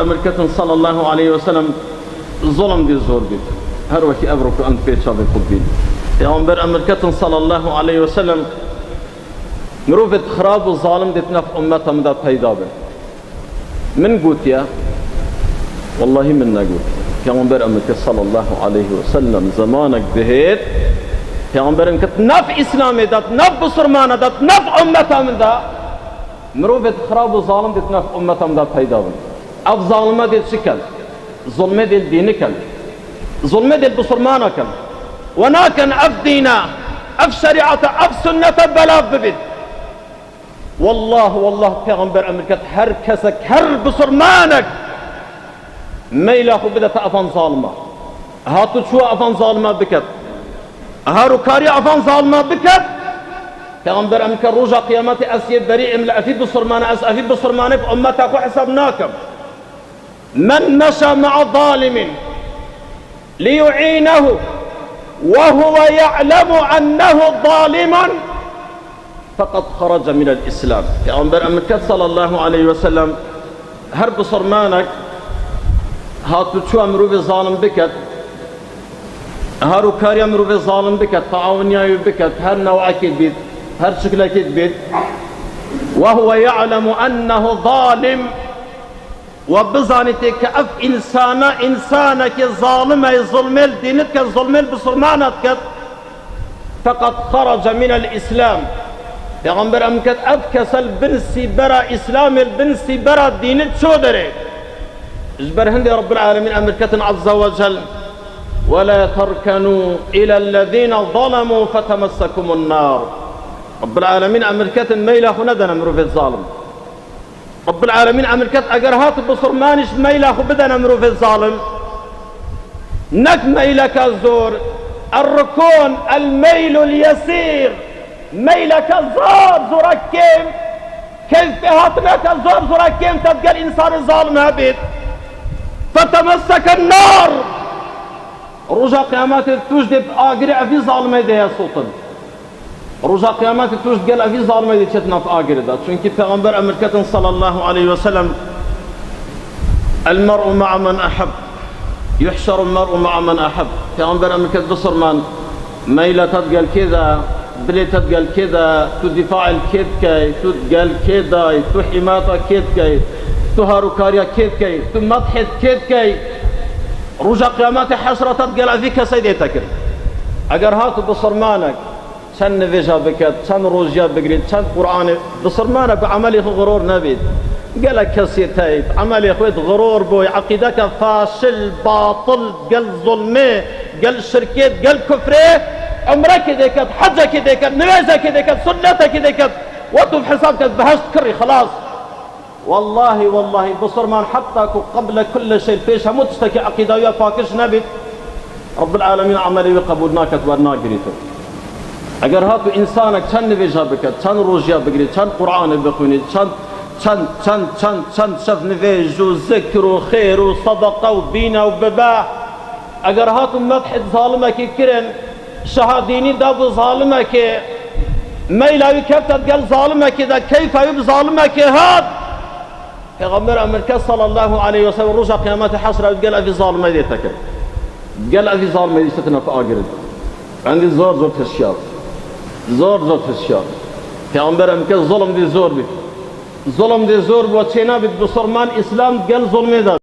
أمريكا صلى الله عليه وسلم ظلم دي زور بيت هر وكي أبرك أنت بيتشا بكبين پیغمبر أمريكا صلى الله عليه وسلم مروفت خراب و ظالم دي تنف أمتا مدى پیدا بي من قوت يا والله من نقول پیغمبر أمريكا صلى الله عليه وسلم زمانك دهيت پیغمبر أمريكا نف إسلامي دات نف بسرمانة دات نف أمتا مدى مروفت خراب و ظالم دي تنف أمتا مدى پیدا بي اف ظالمه دي شكل ظلمه دي ديني كل ظلمه دي بسرمانة كل وناكن اف دينا اف شريعة اف سنة بلا ببد والله پیغمبر أمريكا هر كسك هر بسرمانك ميلا خو بدأت افان ظالمة هاتو شو افان ظالمة بكت هارو كاري افان ظالمة بكت پیغمبر أمريكا روجا قيامات اسيب بريء املا افيد بسرمانة اس افيد بسرمانة في امتك وحسابناكم من مشى مع ظالم ليعينه وهو يعلم أنه ظالم فقد خرج من الإسلام پیغمبر أمريكا صلى الله عليه وسلم هر بصرمانك هاتو شو امرو ظالم بكت هارو كاري امرو ظالم بكت تعاونيا بكت هر نوع اكيد بيت هر شكل اكيد بيت وهو يعلم أنه ظالم وبزانتك كأف إنسانك ظالمة ظلمل دينتك ظلمل بصرمانتك فقد خرج من الإسلام پیغمبر أمكت أبكسل بنسي برا إسلام البنسي برا دينت شو دري اجبر هندي رب العالمين أمريكا عز وجل ولا تركنوا إلى الذين ظلموا فتمسكم النار رب العالمين أمريكا ميلا هندنا مروف الظالم رب العالمين أمريكا أجرهات بصرمانش ميلا خو بدنا مروف الظالم نك ميلك الزور الركون الميل اليسير ميلك الزور زورك كيف هاتناك الزور زورك تبقى الإنسان الظالم هبيت فتمسك النار رجع قيامات توجد آقري أفي ظالمة ده يا سلطان رجع قيامات توجد قال أفي ظالمة ده شتنا في آقري ده چونك پیغمبر أمريكا صلى الله عليه وسلم المرء مع من أحب يحشر المرء مع من أحب پیغمبر أمريكا بصر من ميلة تتقال كذا بلي تتقال كذا تدفاع الكيد كي تتقال كذا تحماتا كيد كي تهاروكاريا كيد كي تمدحت كيد كي رجع قيامات حشرة تتقال أذيك سيديتك أجر هاتو بصرمانك شن نفيجها بكت شن روجيا بقريد شن قرآن بصرمانك عملي غرور نبيد قالك كسيتايت عملي خويت غرور بوي عقيدك فاشل باطل قال ظلمي قال شركيت قال كفري عمرك ديكت حجك ديكت نمازك ديكت سنتك ديكت وانتو بحسابك بهشت كري خلاص والله بصرمان حتى قبل كل شيء فيش هموت تشتكي عقيدة ويا فاكش نبي رب العالمين عملي وقبولناك تورنا قريتو اگر هاتو انسانك چند نویجا بکد چند روژیا بگرید چند قرآن بخونید چند شف نویج و ذکر و خیر و صدقه و دین و بباح اگر هاتو مدحت ظالمك کرن شهاديني دابو ظالمك ميلاوي كفتت قال ظالمك دا كيف يب ظالمك هاد پیغمبر أمريكا صلى الله عليه وسلم رجع قيامات حشرة قال أفي ظالمة ديتك قال أفي ظالمة ديتنا في آقرد عندي زور تشيار زور تشيار پیغمبر أمريكا ظلم دي زور بي ظلم دي زور بو چينا بيت بصرمان إسلام قال ظلمه دا